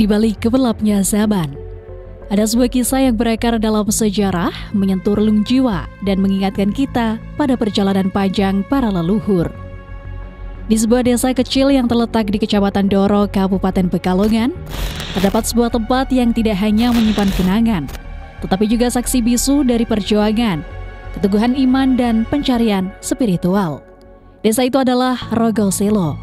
Di balik gelapnya zaman, ada sebuah kisah yang berakar dalam sejarah, menyentuh relung jiwa dan mengingatkan kita pada perjalanan panjang para leluhur. Di sebuah desa kecil yang terletak di Kecamatan Doro, Kabupaten Pekalongan, terdapat sebuah tempat yang tidak hanya menyimpan kenangan, tetapi juga saksi bisu dari perjuangan, keteguhan iman dan pencarian spiritual. Desa itu adalah Rogoselo,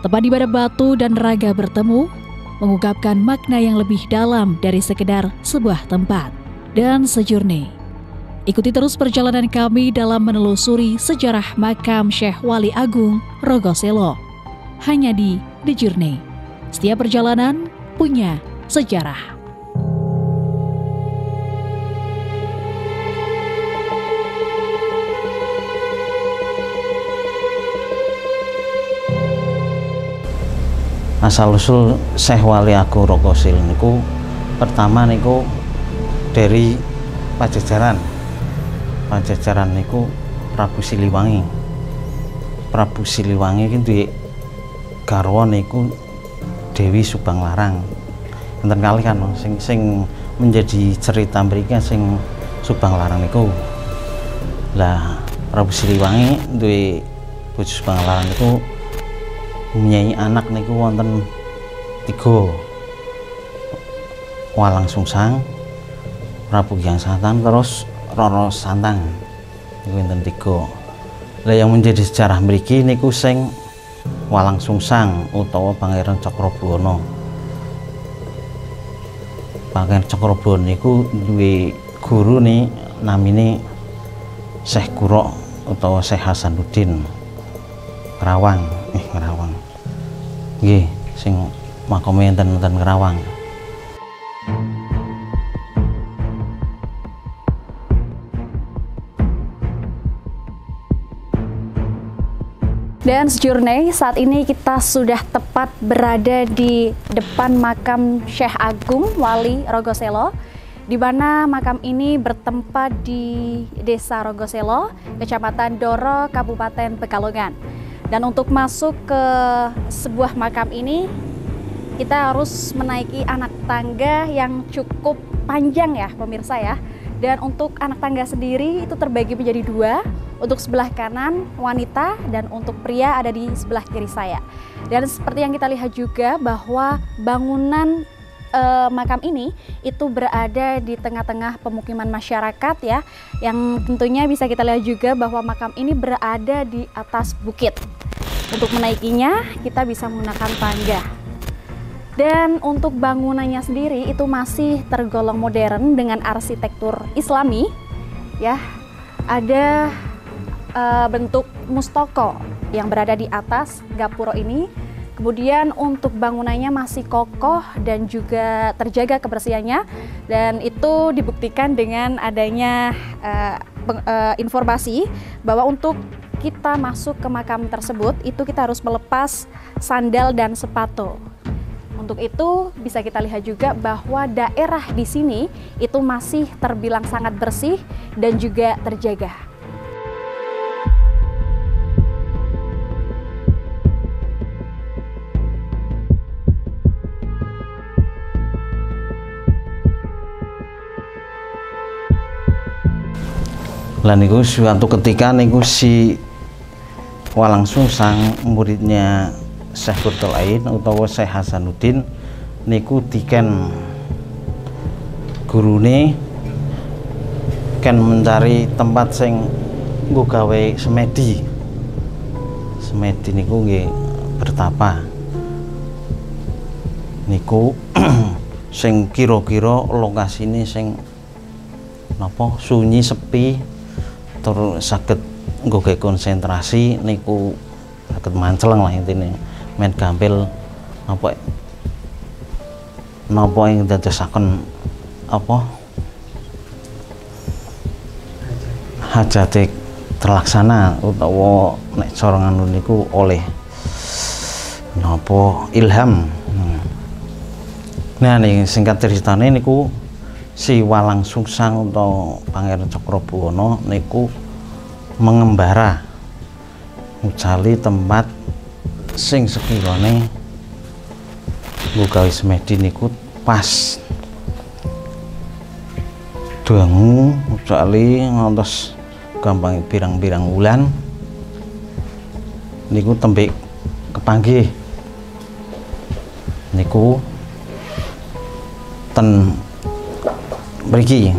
tempat di mana batu dan raga bertemu, mengungkapkan makna yang lebih dalam dari sekedar sebuah tempat. Dan sejurni, ikuti terus perjalanan kami dalam menelusuri sejarah makam Syekh Wali Agung Rogoselo, hanya di The Journey. Setiap perjalanan punya sejarah. Asal-usul Syekh Wali Agung Rogoselo niku pertama niku dari Pajajaran. Pajajaran niku Prabu Siliwangi. Prabu Siliwangi iki duwe garwa niku Dewi Subanglarang. Enten kali kan sing menjadi cerita mriki sing Subanglarang niku. Lah Prabu Siliwangi duwe bojo Subanglarang niku menyanyi anak niku wonten 3, Walang Sungsang, Prabu Gyang Santang, terus Roro Santang niku wonten 3. Lah yang menjadi sejarah mriki niku sing Walang Sungsang utawa Pangeran Cakrabuana. Pangeran Cakrabuana niku duwe guru nih namine Syekh Kuro utawa Syekh Hasanuddin Kerawang. Kerawang. Nggih, sing makome enten Kerawang. Dan sejurni, saat ini kita sudah tepat berada di depan makam Syekh Agung Wali Rogoselo, di mana makam ini bertempat di Desa Rogoselo, Kecamatan Doro, Kabupaten Pekalongan. Dan untuk masuk ke sebuah makam ini, kita harus menaiki anak tangga yang cukup panjang ya pemirsa ya. Dan untuk anak tangga sendiri itu terbagi menjadi 2, untuk sebelah kanan wanita dan untuk pria ada di sebelah kiri saya. Dan seperti yang kita lihat juga bahwa bangunan makam ini itu berada di tengah-tengah pemukiman masyarakat ya, yang tentunya bisa kita lihat juga bahwa makam ini berada di atas bukit. Untuk menaikinya kita bisa menggunakan tangga. Dan untuk bangunannya sendiri itu masih tergolong modern dengan arsitektur Islami ya. Ada bentuk mustoko yang berada di atas gapuro ini. Kemudian untuk bangunannya masih kokoh dan juga terjaga kebersihannya, dan itu dibuktikan dengan adanya informasi bahwa untuk kita masuk ke makam tersebut itu kita harus melepas sandal dan sepatu. Untuk itu bisa kita lihat juga bahwa daerah di sini itu masih terbilang sangat bersih dan juga terjaga. Lah niku suatu ketika niku si Walang Sungsang muridnya Syekh Qurtul Ain utawa Syekh Hasanuddin niku diken gurune kan mencari tempat sing nggo gawe semedi. Semedi niku nggih bertapa. Niku sing kira-kira lokasine sing napa sunyi sepi, terus saged nggo konsentrasi niku saged manceleng lah intine men gampil napa ing dadosaken apa hajate terlaksana utawa nek cara ngono niku oleh napa ilham. Nah nih singkat ceritane niku si Walang Sungsang atau Pangeran Cakrabuana niku mengembara ngucali tempat sing sekirane nggo gawe semedi niku pas dangu sekali ngantos gampang pirang-pirang wulan niku tembe kepanggih niku ten mriki.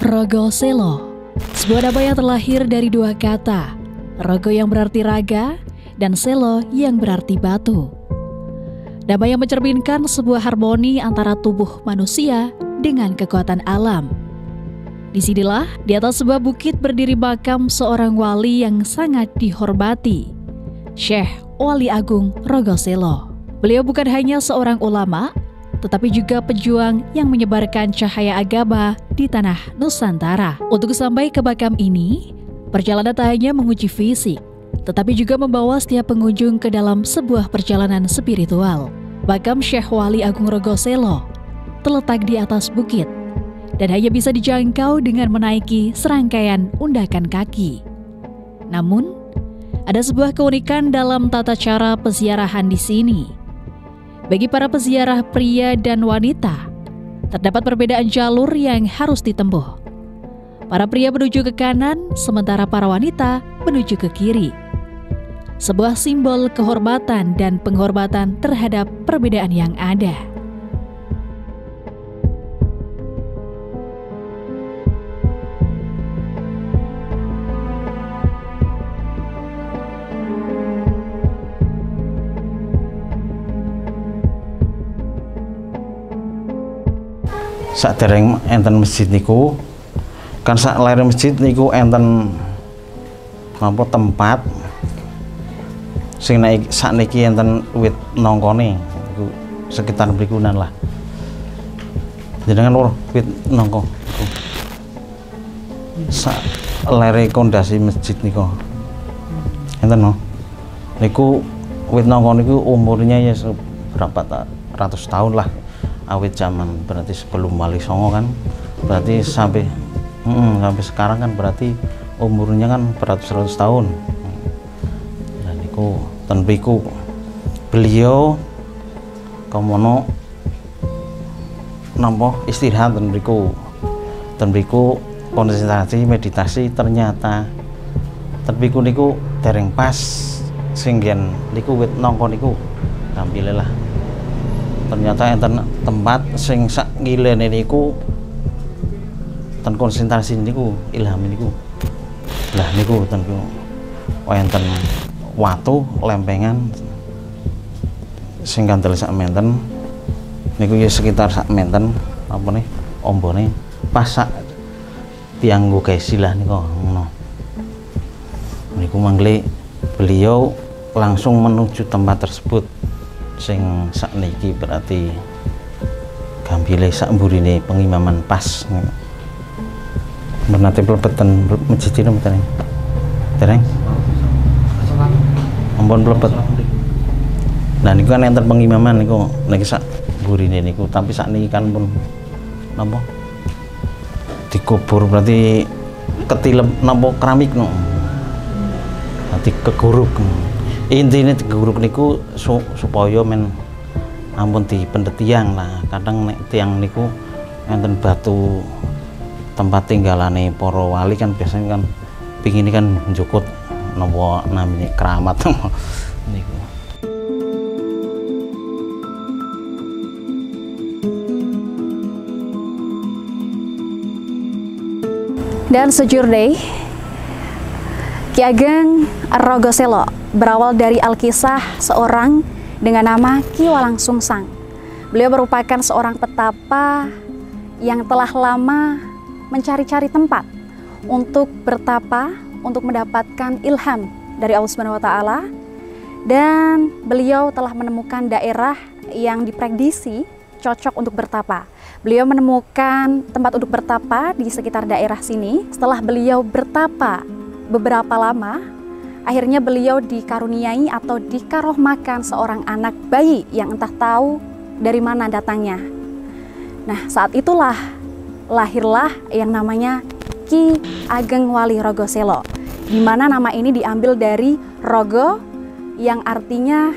Rogo Selo, sebuah nama yang terlahir dari dua kata, rogo yang berarti raga dan selo yang berarti batu. Nama yang mencerminkan sebuah harmoni antara tubuh manusia dengan kekuatan alam. Disinilah, di atas sebuah bukit berdiri makam seorang wali yang sangat dihormati, Syekh Wali Agung Rogo Selo. Beliau bukan hanya seorang ulama, tetapi juga pejuang yang menyebarkan cahaya agama di tanah Nusantara. Untuk sampai ke makam ini, perjalanan tak hanya menguji fisik, tetapi juga membawa setiap pengunjung ke dalam sebuah perjalanan spiritual. Makam Syekh Wali Agung Rogo Selo terletak di atas bukit dan hanya bisa dijangkau dengan menaiki serangkaian undakan kaki. Namun, ada sebuah keunikan dalam tata cara peziarahan di sini. Bagi para peziarah pria dan wanita, terdapat perbedaan jalur yang harus ditempuh. Para pria menuju ke kanan, sementara para wanita menuju ke kiri. Sebuah simbol kehormatan dan penghormatan terhadap perbedaan yang ada. Sadereng enten masjid niku kan sak layar masjid niku enten napa tempat sing naik sakniki enten wit nongkone iku sekitar mrikunan lah. Jenengan weruh wit nongko sak layar pondasi masjid niku enten no niku wit nongko niku umurnya ya berapa ratus tahun lah. Awit zaman berarti sebelum Wali Songo kan berarti sampai sekarang kan berarti umurnya kan beratus-ratus tahun. Dan niku ten mriku beliau komono nampa istirahat ten mriku konsentrasi meditasi. Ternyata ten mriku niku dereng pas sing nggen niku wit nongko niku tampile lah. Ternyata enten tempat sing sak ngilene niku ten konsentrasi niku ilham niku. Lah niku ten enten watu lempengan sing kantel sak menten niku ya sekitar sak menten apa nih ombone pas sak tiang nggo gawe silah niku ngono. Niku mangle beliau langsung menuju tempat tersebut sing sakniki berarti gambile sak mburine pengimaman pas. Menate plebeten masjid ini mboten. Dereng. Ampun plebet. Nah niku kan enten pengimaman niku niki sak mburine niku, tapi sakniki kan pun napa dikubur berarti ketilep napa keramik no. Nanti keguruk. Intinya diguruk niku supaya men ampun dipendet tiang lah. Kadang nek tiang niku enten batu tempat tinggalane para wali kan biasanya kan pingin kan njukut napa namanya keramat niku. Dan sejurde Ki Ageng Rogoselo berawal dari Alkisah seorang dengan nama Ki Walang Sungsang. Beliau merupakan seorang petapa yang telah lama mencari-cari tempat untuk bertapa, untuk mendapatkan ilham dari Allah Subhanahu wa Ta'ala, dan beliau telah menemukan daerah yang diprediksi cocok untuk bertapa. Beliau menemukan tempat untuk bertapa di sekitar daerah sini. Setelah beliau bertapa beberapa lama, akhirnya beliau dikaruniai atau dikarohmakan seorang anak bayi yang entah tahu dari mana datangnya. Nah, saat itulah lahirlah yang namanya Ki Ageng Wali Rogoselo, di mana nama ini diambil dari rogo yang artinya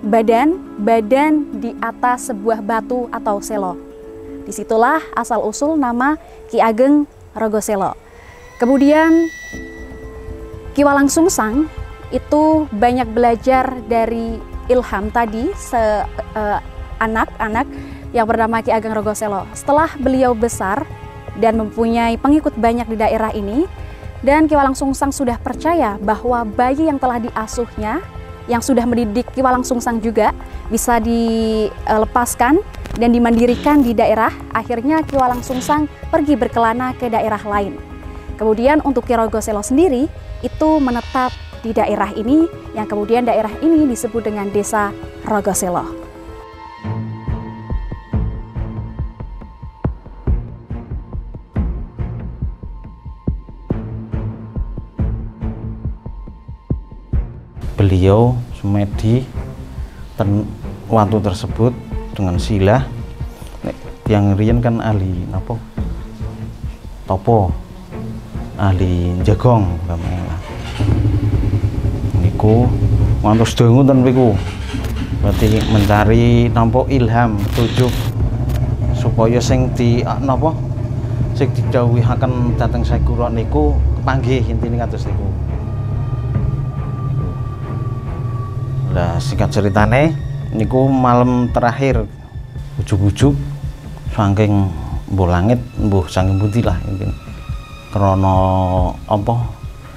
badan di atas sebuah batu atau selo. Disitulah asal usul nama Ki Ageng Rogoselo. Kemudian Ki Walang Sungsang itu banyak belajar dari ilham tadi anak-anak yang bernama Ki Ageng Rogoselo. Setelah beliau besar dan mempunyai pengikut banyak di daerah ini, dan Ki Walang Sungsang sudah percaya bahwa bayi yang telah diasuhnya, yang sudah mendidik Ki Walang Sungsang juga bisa dilepaskan dan dimandirikan di daerah. Akhirnya Ki Walang Sungsang pergi berkelana ke daerah lain. Kemudian untuk Ki Rogoselo sendiri itu menetap di daerah ini, yang kemudian daerah ini disebut dengan Desa Rogoselo. Beliau sumedi waktu tersebut dengan silah yang riyen kan ahli napa topo, ahli jagong gamela niku ngantos dangu ten niku, berarti mencari nampa ilham tujuh supaya sing di napa sing didhawuhaken dhateng Syekh Guru niku kepanggih, intine kados niku. Lah singkat ceritane niku malam terakhir ujug-ujug saking mbuh langit mbuh saking pundi lah intine. Krana apa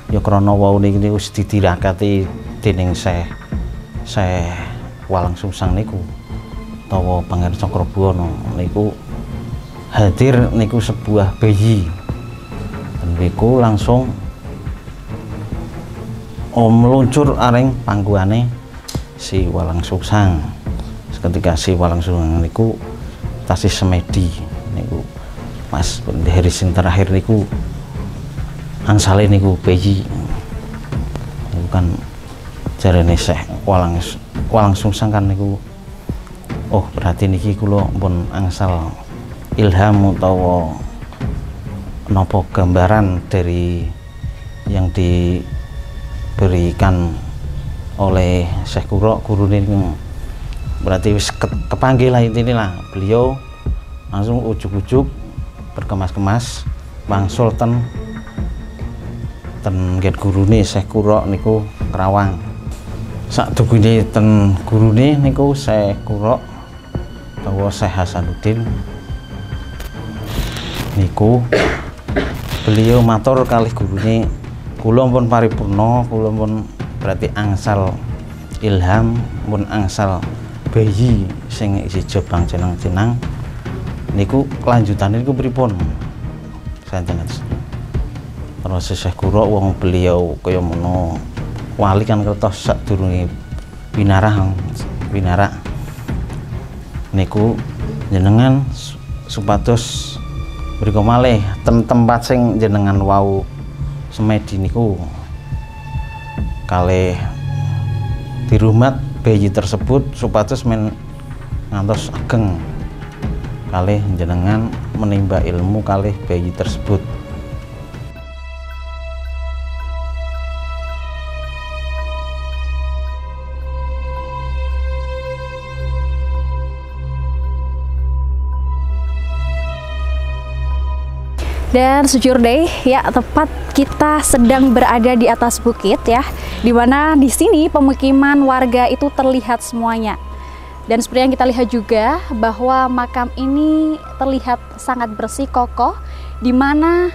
ya krana wau niki wis ditirakati dening Syekh Walang Sungsang niku utawa Pangeran Cakrabuana niku hadir niku sebuah bayi. Dan niku langsung meluncur aring pangkuane si Walang Sungsang. Ketika si Walang Sungsang niku tasih semedi niku pas hari sing terakhir niku angsale niku bayi niku kan jarene Syekh Walang Sungsang kan niku, oh berarti niki kula pun angsal ilham utawa napa gambaran dari yang diberikan oleh Syekh Guru ini, berarti wis kepanggil lah intine lah. Beliau langsung ujug-ujug berkemas-kemas wangsul ten nggih gurune Syekh Guru niku Kerawang. Sadukune ten gurune niku Syekh Guru utawa Syekh Hasanuddin niku beliau matur kalih gurune, kula pun paripurna, kula pun berarti angsal ilham, pun angsal bayi sing isi jabang jenang-jenang niku kelanjutannya niku pripun santen. Terus Syekh Guru wong beliau kaya mono wali kan kertos sadurunge winarah niku jenengan supados mriko malih ten tempat sing jenengan wau semedi niku kalih dirumat bayi tersebut supados men ngantos ageng kalih jenengan menimba ilmu kalih bayi tersebut. Dan sejurde ya, tepat kita sedang berada di atas bukit ya, dimana di sini pemukiman warga itu terlihat semuanya. Dan seperti yang kita lihat juga bahwa makam ini terlihat sangat bersih kokoh, dimana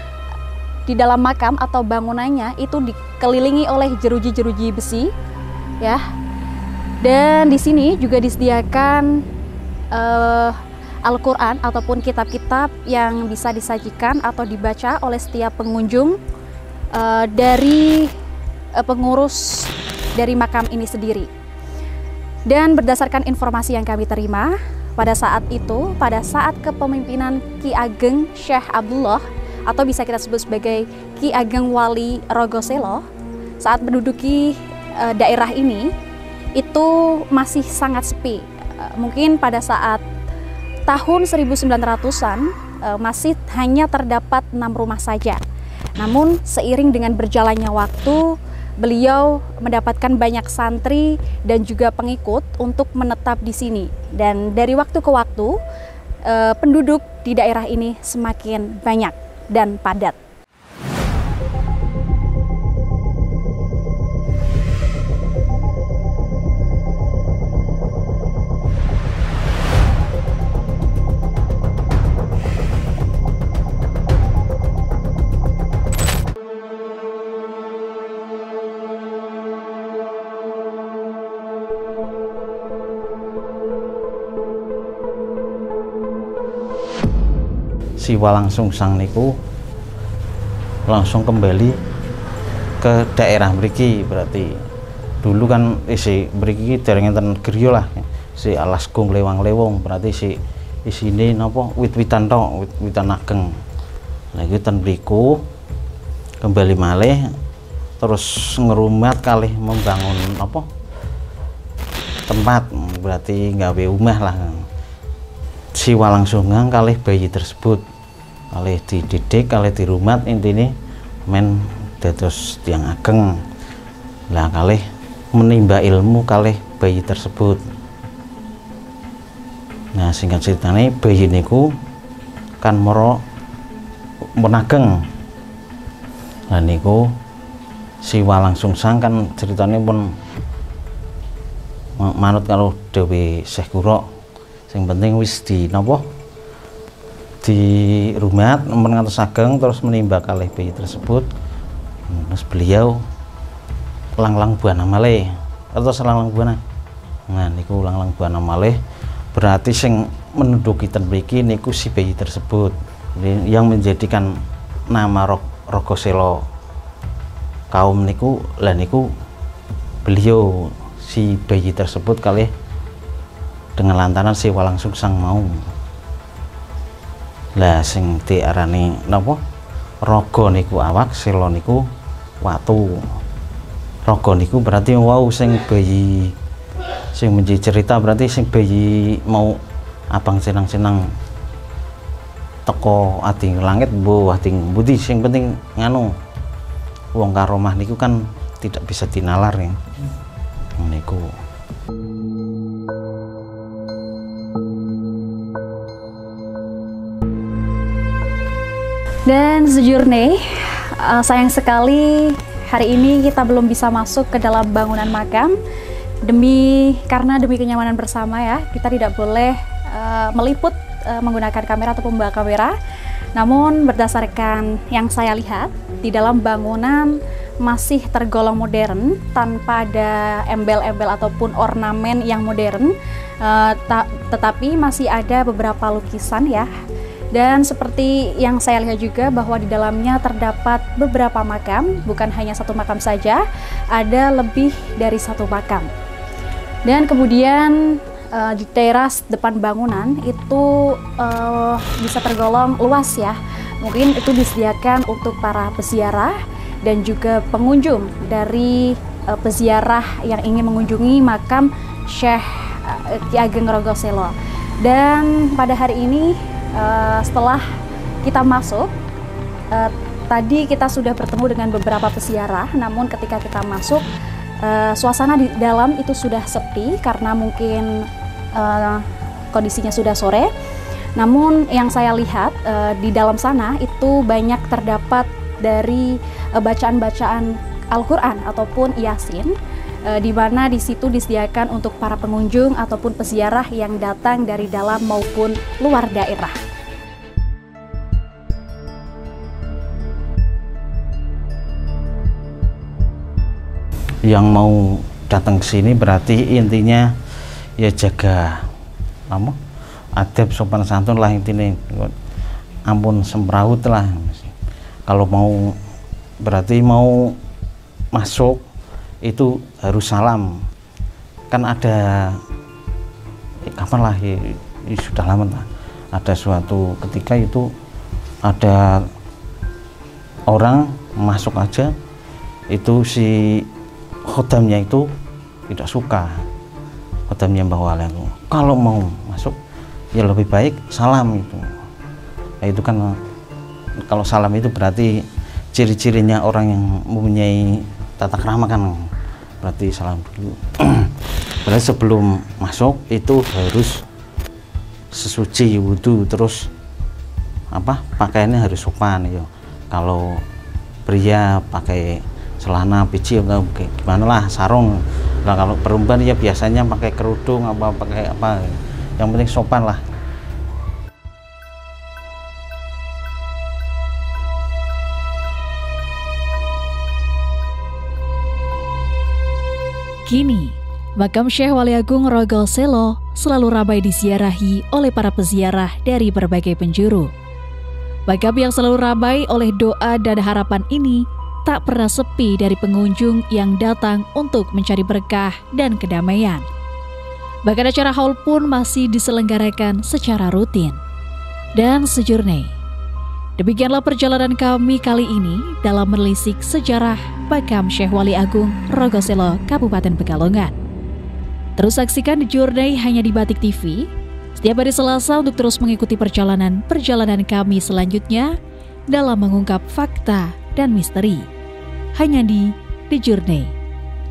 di dalam makam atau bangunannya itu dikelilingi oleh jeruji-jeruji besi, ya. Dan di sini juga disediakan Al-Quran ataupun kitab-kitab yang bisa disajikan atau dibaca oleh setiap pengunjung dari pengurus dari makam ini sendiri. Dan berdasarkan informasi yang kami terima, pada saat itu, pada saat kepemimpinan Ki Ageng Syekh Abdullah atau bisa kita sebut sebagai Ki Ageng Wali Rogoselo, saat menduduki daerah ini itu masih sangat sepi. Mungkin pada saat tahun 1900-an masih hanya terdapat 6 rumah saja. Namun seiring dengan berjalannya waktu, beliau mendapatkan banyak santri dan juga pengikut untuk menetap di sini. Dan dari waktu ke waktu, penduduk di daerah ini semakin banyak dan padat. Si Walang Sungsang niku langsung kembali ke daerah mriki. Berarti dulu kan isi mriki dereng enten griya lah, si Alasgung Lewang-lewong, berarti si isine napa wit-witan tok, wit-witan ageng. Lah iki ten mriku kembali malih terus ngerumat kalih membangun apa tempat, berarti nggawe omah lah. Si Walang Sungsang kalih bayi tersebut kalih dididik, kalih dirumat, intine men dados tiyang ageng. Lah kalih menimba ilmu kalih bayi tersebut. Nah, singkat ceritane bayi niku kan mara menageng. Lah niku si Walang Sungsang kan ceritane pun manut karo Dewi Syekh Guro. Sing penting wis di napa di rumat men ngantos ageng terus menimba kalih bayi tersebut. Terus beliau lang-lang buana malih atau lang-lang buana. Nah niku lang-lang buana malih berarti sing menduduki ten mriki niku si bayi tersebut yang menjadikan nama Rogoselo kaum niku. Lah niku beliau si bayi tersebut kalih dengan lantaran si Walang Sungsang mau. Lah sing diarani napa raga niku awak, sela niku watu. Raga niku berarti wau sing bayi sing menjadi cerita, berarti sing bayi mau abang senang-senang teko ati langit mbuh ati budi, sing penting nganu wong karomah niku kan tidak bisa dinalar ya. Niku dan sejurne sayang sekali hari ini kita belum bisa masuk ke dalam bangunan makam karena demi kenyamanan bersama ya, kita tidak boleh meliput menggunakan kamera atau membawa kamera. Namun berdasarkan yang saya lihat di dalam bangunan masih tergolong modern tanpa ada embel-embel ataupun ornamen yang modern, tetapi masih ada beberapa lukisan ya. Dan seperti yang saya lihat juga bahwa di dalamnya terdapat beberapa makam, bukan hanya satu makam saja, ada lebih dari satu makam. Dan kemudian di teras depan bangunan itu bisa tergolong luas ya. Mungkin itu disediakan untuk para peziarah dan juga pengunjung dari peziarah yang ingin mengunjungi makam Syekh Ki Ageng Rogoselo. Dan pada hari ini setelah kita masuk, tadi kita sudah bertemu dengan beberapa peziarah, namun ketika kita masuk suasana di dalam itu sudah sepi karena mungkin kondisinya sudah sore. Namun yang saya lihat di dalam sana itu banyak terdapat dari bacaan-bacaan Al-Quran ataupun Yasin, di mana di situ disediakan untuk para pengunjung ataupun peziarah yang datang dari dalam maupun luar daerah. yang mau datang ke sini berarti intinya ya jaga adab sopan santun lah intinya, ampun semrawut lah. Kalau mau berarti mau masuk itu harus salam, kan ada kapan lah ya, sudah lama lah, ada suatu ketika itu ada orang masuk aja itu si khodamnya itu tidak suka, khodamnya Mbah Wali Agung kalau mau masuk ya lebih baik salam itu. Nah, itu kan kalau salam itu berarti ciri-cirinya orang yang mempunyai tata krama kan, berarti salam dulu. Berarti sebelum masuk itu harus sesuci wudhu, terus pakaiannya harus sopan ya. Kalau pria pakai celana peci atau gimana lah, sarung. Nah kalau perempuan ya biasanya pakai kerudung pakai apa, yang penting sopan lah. Kini, makam Syekh Wali Agung Rogoselo selalu ramai disiarahi oleh para peziarah dari berbagai penjuru. Makam yang selalu ramai oleh doa dan harapan ini tak pernah sepi dari pengunjung yang datang untuk mencari berkah dan kedamaian. Bahkan acara haul pun masih diselenggarakan secara rutin. Dan sejurne, demikianlah perjalanan kami kali ini dalam menelisik sejarah makam Syekh Wali Agung Rogoselo, Kabupaten Pekalongan. Terus saksikan Journey hanya di Batik TV setiap hari Selasa untuk terus mengikuti perjalanan kami selanjutnya dalam mengungkap fakta dan misteri. Hanya di The Journey.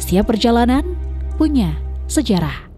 Setiap perjalanan punya sejarah.